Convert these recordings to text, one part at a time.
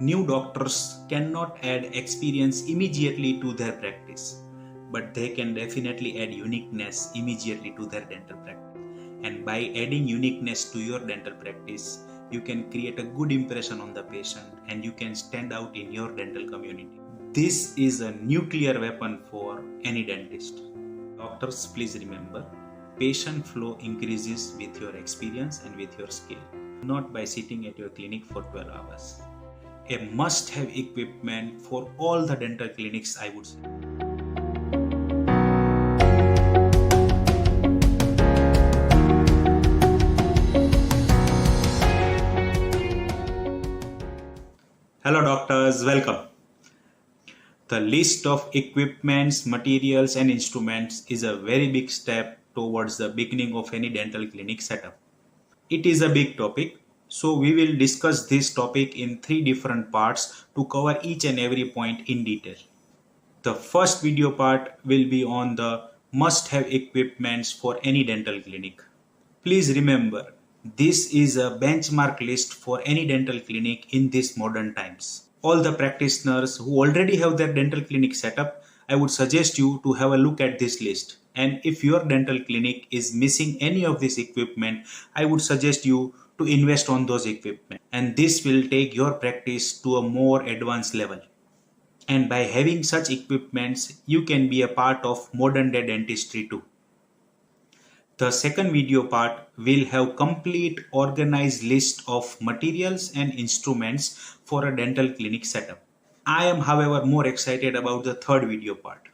New doctors cannot add experience immediately to their practice, but they can definitely add uniqueness immediately to their dental practice. And by adding uniqueness to your dental practice, you can create a good impression on the patient and you can stand out in your dental community. This is a nuclear weapon for any dentist. Doctors, please remember, patient flow increases with your experience and with your skill, not by sitting at your clinic for 12 hours. A must-have equipment for all the dental clinics, I would say. Hello doctors, welcome. The list of equipments, materials and instruments is a very big step towards the beginning of any dental clinic setup. It is a big topic, so we will discuss this topic in 3 different parts to cover each and every point in detail. The first video part will be on the must-have equipments for any dental clinic. Please remember, this is a benchmark list for any dental clinic in these modern times. All the practitioners who already have their dental clinic set up, I would suggest you to have a look at this list. And if your dental clinic is missing any of this equipment, I would suggest you to invest on those equipment. And this will take your practice to a more advanced level. And by having such equipments, you can be a part of modern day dentistry too. The second video part will have complete organized list of materials and instruments for a dental clinic setup. I am, however, more excited about the third video part.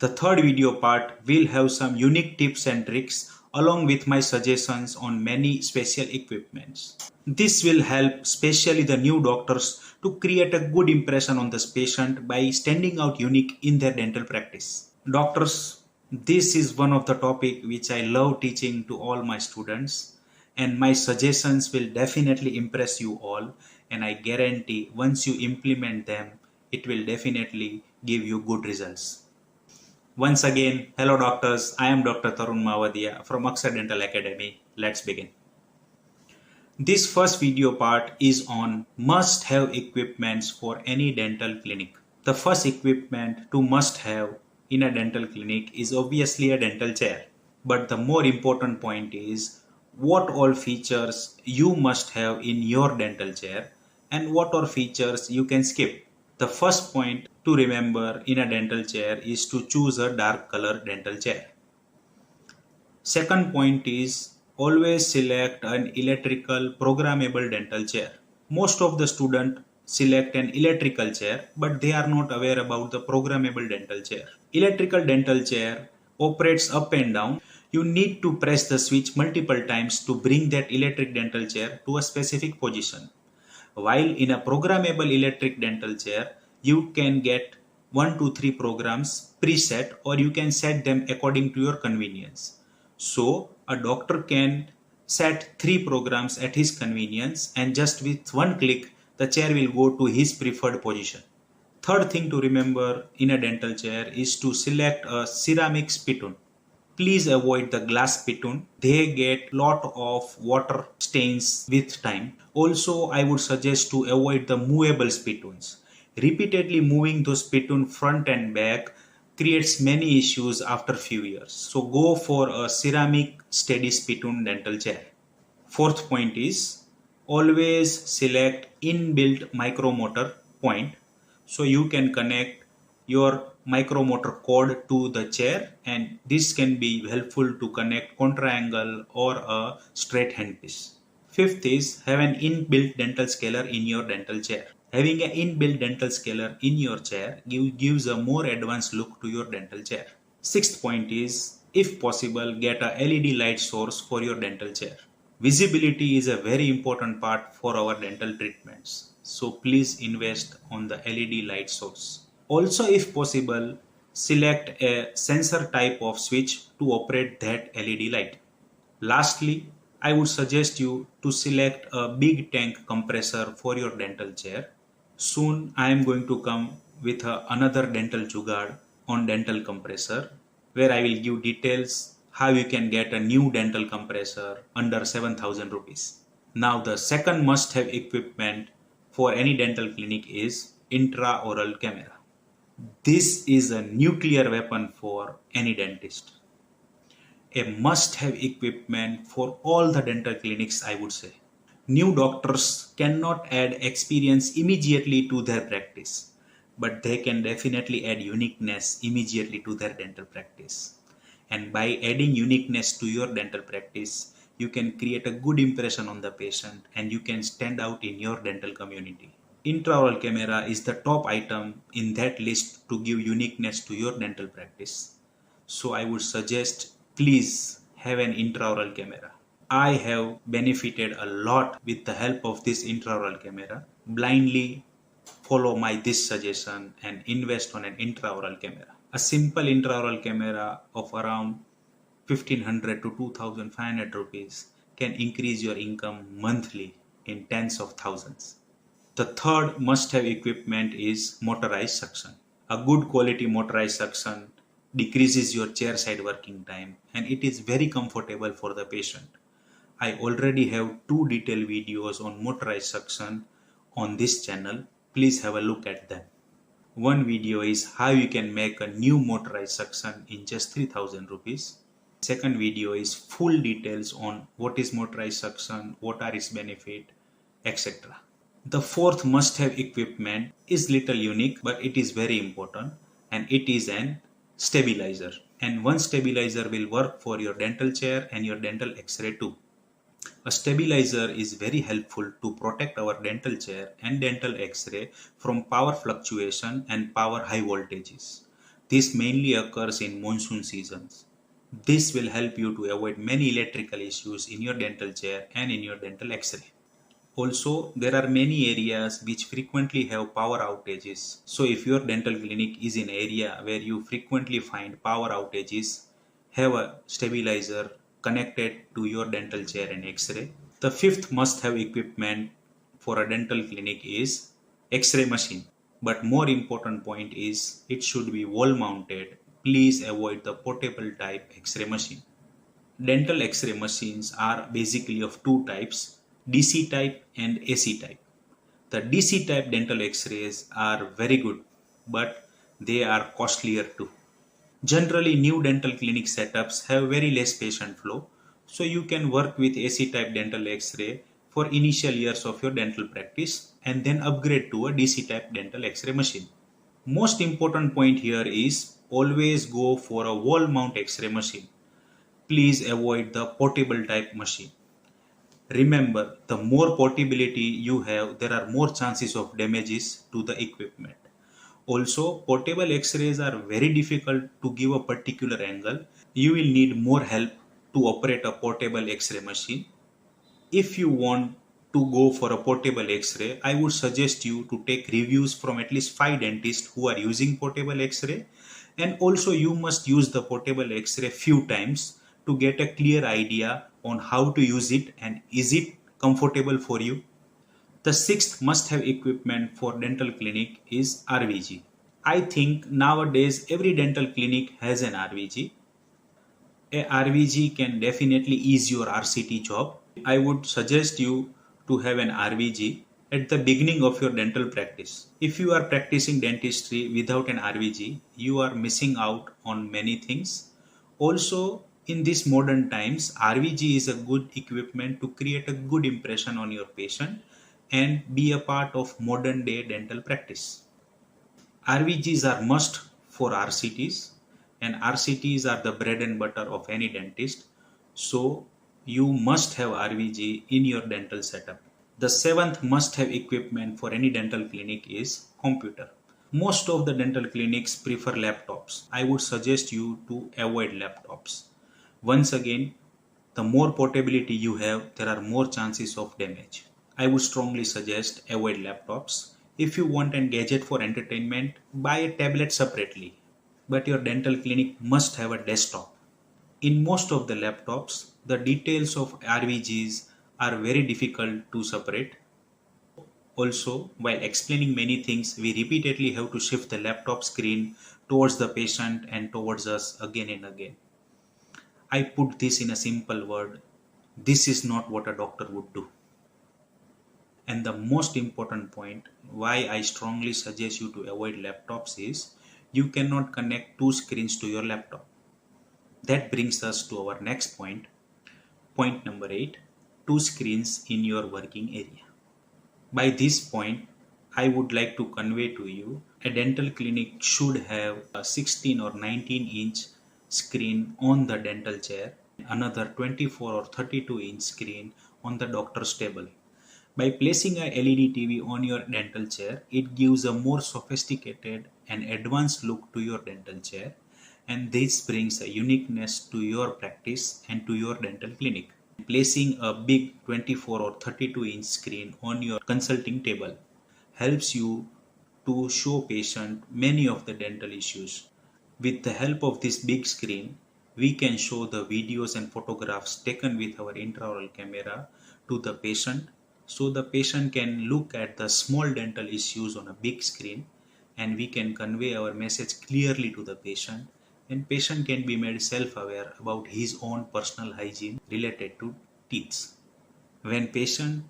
The third video part will have some unique tips and tricks along with my suggestions on many special equipments. This will help especially the new doctors to create a good impression on this patient by standing out unique in their dental practice. Doctors, this is one of the topic which I love teaching to all my students, and my suggestions will definitely impress you all, and I guarantee once you implement them, it will definitely give you good results. Once again, hello doctors, I am Dr. Tarun MAVADIA from Akshar Dental Academy. Let's begin. This first video part is on must-have equipments for any dental clinic. The first equipment to must-have in a dental clinic is obviously a dental chair. But the more important point is what all features you must have in your dental chair and what all features you can skip. The first point to remember in a dental chair is to choose a dark color dental chair. Second point is always select an electrical programmable dental chair. Most of the students select an electrical chair, but they are not aware about the programmable dental chair. Electrical dental chair operates up and down. You need to press the switch multiple times to bring that electric dental chair to a specific position. While in a programmable electric dental chair, you can get 1 to 3 programs preset, or you can set them according to your convenience. So a doctor can set 3 programs at his convenience, and just with one click, the chair will go to his preferred position. Third thing to remember in a dental chair is to select a ceramic spittoon. Please avoid the glass spittoon. They get lot of water stains with time. Also, I would suggest to avoid the movable spittoons. Repeatedly moving those spittoon front and back creates many issues after few years. So go for a ceramic steady spittoon dental chair. Fourth point is always select inbuilt micromotor point, so you can connect your micromotor cord to the chair, and this can be helpful to connect contra-angle or a straight handpiece. Fifth is have an inbuilt dental scaler in your dental chair. Having an inbuilt dental scaler in your chair gives a more advanced look to your dental chair. Sixth point is, if possible, get a LED light source for your dental chair. Visibility is a very important part for our dental treatments, so please invest on the LED light source. Also, if possible, select a sensor type of switch to operate that LED light. Lastly, I would suggest you to select a big tank compressor for your dental chair. Soon I am going to come with another dental jugaad on dental compressor, where I will give details how you can get a new dental compressor under 7,000 rupees. Now the second must-have equipment for any dental clinic is intraoral camera. This is a nuclear weapon for any dentist. A must-have equipment for all the dental clinics, I would say. New doctors cannot add experience immediately to their practice, but they can definitely add uniqueness immediately to their dental practice. And by adding uniqueness to your dental practice, you can create a good impression on the patient and you can stand out in your dental community. Intraoral camera is the top item in that list to give uniqueness to your dental practice. So I would suggest please have an intraoral camera. I have benefited a lot with the help of this intraoral camera. Blindly follow this suggestion and invest on an intraoral camera. A simple intraoral camera of around 1500 to 2500 rupees can increase your income monthly in tens of thousands. The third must-have equipment is motorized suction. A good quality motorized suction decreases your chair side working time and it is very comfortable for the patient. I already have 2 detailed videos on motorized suction on this channel. Please have a look at them. One video is how you can make a new motorized suction in just 3000 rupees. Second video is full details on what is motorized suction, what are its benefits, etc. The fourth must-have equipment is little unique, but it is very important, and it is an stabilizer. And one stabilizer will work for your dental chair and your dental X-ray too. A stabilizer is very helpful to protect our dental chair and dental X-ray from power fluctuation and power high voltages. This mainly occurs in monsoon seasons. This will help you to avoid many electrical issues in your dental chair and in your dental X-ray. Also, there are many areas which frequently have power outages. So if your dental clinic is in an area where you frequently find power outages, have a stabilizer connected to your dental chair and X-ray. The fifth must-have equipment for a dental clinic is X-ray machine. But more important point is it should be wall mounted. Please avoid the portable type X-ray machine. Dental X-ray machines are basically of 2 types, DC type and AC type. The DC type dental X-rays are very good, but they are costlier too. Generally, new dental clinic setups have very less patient flow, so you can work with AC type dental X-ray for initial years of your dental practice and then upgrade to a DC type dental X-ray machine. Most important point here is always go for a wall mount X-ray machine. Please avoid the portable type machine. Remember, the more portability you have, there are more chances of damages to the equipment. Also, portable X-rays are very difficult to give a particular angle. You will need more help to operate a portable X-ray machine. If you want to go for a portable X-ray, I would suggest you to take reviews from at least 5 dentists who are using portable X-ray. And also you must use the portable X-ray few times to get a clear idea on how to use it and is it comfortable for you. The sixth must-have equipment for dental clinic is RVG. I think nowadays every dental clinic has an RVG. A RVG can definitely ease your RCT job. I would suggest you to have an RVG at the beginning of your dental practice. If you are practicing dentistry without an RVG, you are missing out on many things. Also, in these modern times, RVG is a good equipment to create a good impression on your patient and be a part of modern day dental practice. RVGs are must for RCTs and RCTs are the bread and butter of any dentist. So you must have RVG in your dental setup. The seventh must-have equipment for any dental clinic is computer. Most of the dental clinics prefer laptops. I would suggest you to avoid laptops. Once again, the more portability you have, there are more chances of damage. I would strongly suggest avoid laptops. If you want a gadget for entertainment, buy a tablet separately. But your dental clinic must have a desktop. In most of the laptops, the details of RVGs are very difficult to separate. Also, while explaining many things, we repeatedly have to shift the laptop screen towards the patient and towards us again and again. I put this in a simple word. This is not what a doctor would do. And the most important point why I strongly suggest you to avoid laptops is you cannot connect two screens to your laptop. That brings us to our next point. Point number 8, two screens in your working area. By this point, I would like to convey to you a dental clinic should have a 16 or 19-inch screen on the dental chair, another 24 or 32-inch screen on the doctor's table. By placing a LED TV on your dental chair, it gives a more sophisticated and advanced look to your dental chair, and this brings a uniqueness to your practice and to your dental clinic. Placing a big 24 or 32-inch screen on your consulting table helps you to show patient many of the dental issues. With the help of this big screen, we can show the videos and photographs taken with our intraoral camera to the patient, so the patient can look at the small dental issues on a big screen, and we can convey our message clearly to the patient, and patient can be made self-aware about his own personal hygiene related to teeth. When patient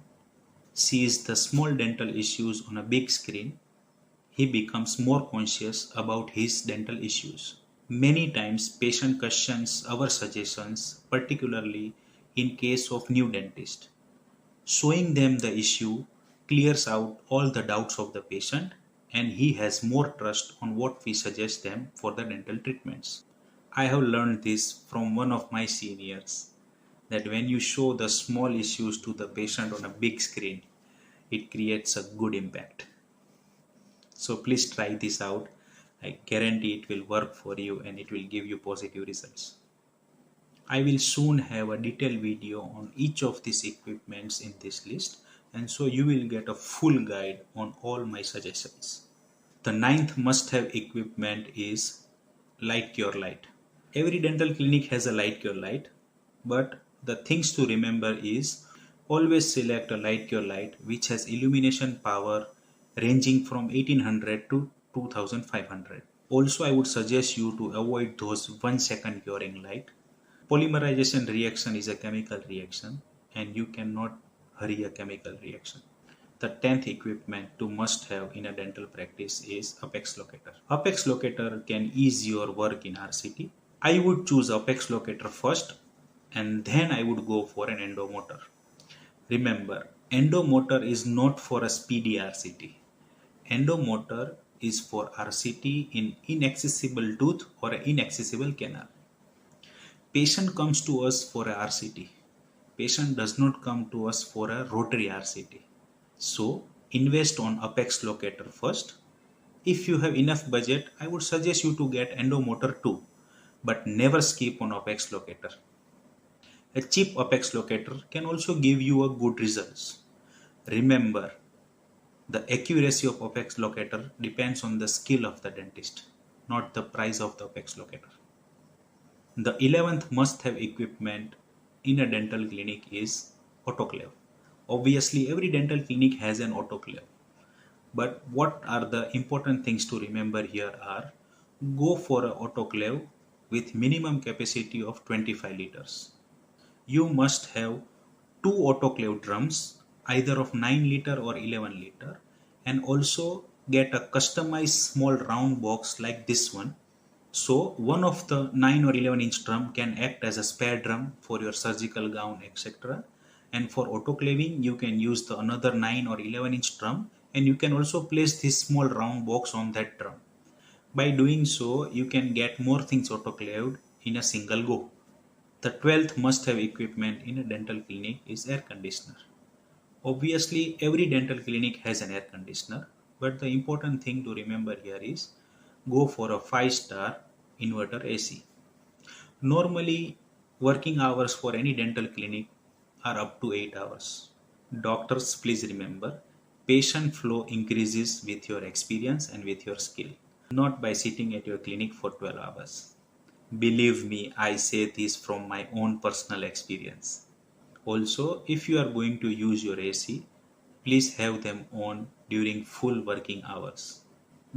sees the small dental issues on a big screen, he becomes more conscious about his dental issues. Many times patient questions our suggestions, particularly in case of new dentist. Showing them the issue clears out all the doubts of the patient, and he has more trust on what we suggest them for the dental treatments. I have learned this from one of my seniors, that when you show the small issues to the patient on a big screen, it creates a good impact. So please try this out. I guarantee it will work for you and it will give you positive results. I will soon have a detailed video on each of these equipments in this list, and so you will get a full guide on all my suggestions. The ninth must-have equipment is Light Cure Light. Every dental clinic has a Light Cure Light, but the things to remember is always select a Light Cure Light which has illumination power ranging from 1800 to 2500. Also, I would suggest you to avoid those 1-second curing light. Polymerization reaction is a chemical reaction and you cannot hurry a chemical reaction. The 10th equipment to must have in a dental practice is Apex Locator. Apex Locator can ease your work in RCT. I would choose Apex Locator first and then I would go for an endomotor. Remember, endomotor is not for a speedy RCT. Endomotor is for RCT in inaccessible tooth or an inaccessible canal. Patient comes to us for a RCT. Patient does not come to us for a rotary RCT. So invest on Apex Locator first. If you have enough budget, I would suggest you to get endomotor too, but never skip on Apex Locator. A cheap Apex Locator can also give you a good results. Remember, the accuracy of Apex Locator depends on the skill of the dentist, not the price of the Apex Locator. The 11th must-have equipment in a dental clinic is autoclave. Obviously, every dental clinic has an autoclave. But what are the important things to remember here are, go for an autoclave with minimum capacity of 25 liters. You must have 2 autoclave drums, either of 9 liter or 11 liter, and also get a customized small round box like this one. So one of the 9 or 11 inch drum can act as a spare drum for your surgical gown, etc. And for autoclaving, you can use the another 9 or 11 inch drum, and you can also place this small round box on that drum. By doing so, you can get more things autoclaved in a single go. The 12th must-have equipment in a dental clinic is air conditioner. Obviously, every dental clinic has an air conditioner, but the important thing to remember here is go for a 5-star inverter AC. Normally, working hours for any dental clinic are up to 8 hours. Doctors, please remember, patient flow increases with your experience and with your skill, not by sitting at your clinic for 12 hours. Believe me, I say this from my own personal experience. Also, if you are going to use your AC, please have them on during full working hours.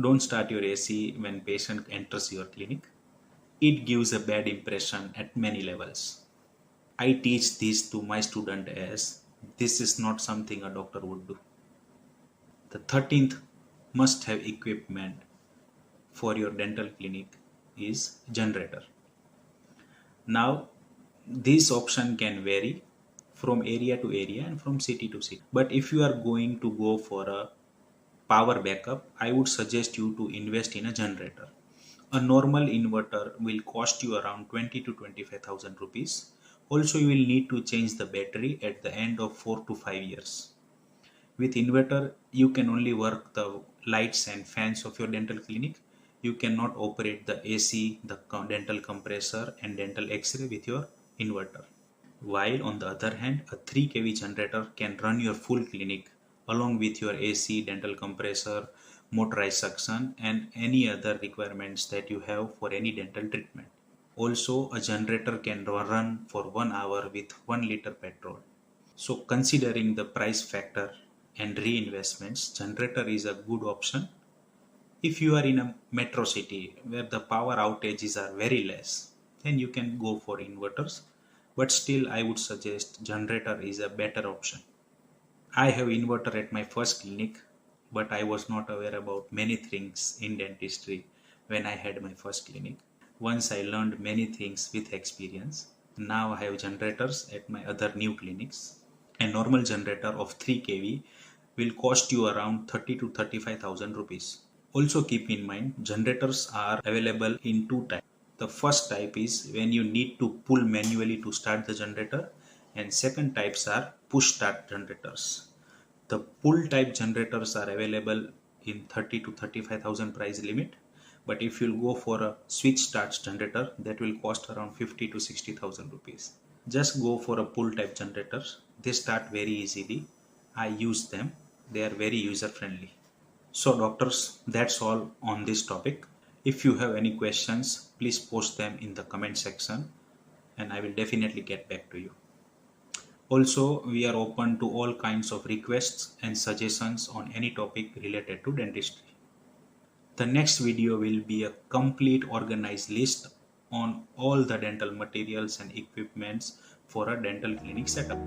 Don't start your AC when patient enters your clinic. It gives a bad impression at many levels. I teach this to my student as this is not something a doctor would do. The 13th must have equipment for your dental clinic is generator. Now this option can vary from area to area and from city to city. But if you are going to go for a power backup, I would suggest you to invest in a generator. A normal inverter will cost you around 20 to 25,000 rupees. Also, you will need to change the battery at the end of 4 to 5 years. With inverter, you can only work the lights and fans of your dental clinic. You cannot operate the AC, the dental compressor and dental X-ray with your inverter. While on the other hand, a 3 kV generator can run your full clinic along with your AC, dental compressor, motorized suction and any other requirements that you have for any dental treatment. Also, a generator can run for 1 hour with 1 liter petrol. So considering the price factor and reinvestments, generator is a good option. If you are in a metro city where the power outages are very less, then you can go for inverters. But still, I would suggest generator is a better option. I have inverter at my first clinic, but I was not aware about many things in dentistry when I had my first clinic. Once I learned many things with experience. Now I have generators at my other new clinics. A normal generator of 3 kV will cost you around 30 to 35,000 rupees. Also keep in mind, generators are available in two types. The first type is when you need to pull manually to start the generator, and second types are push start generators. The pull type generators are available in 30 to 35,000 price limit, but if you'll go for a switch start generator, that will cost around 50 to 60,000 rupees. Just go for a pull type generators. They start very easily. I use them. They are very user friendly. So doctors, that's all on this topic. If you have any questions, please post them in the comment section and I will definitely get back to you. Also, we are open to all kinds of requests and suggestions on any topic related to dentistry. The next video will be a complete organized list on all the dental materials and equipments for a dental clinic setup.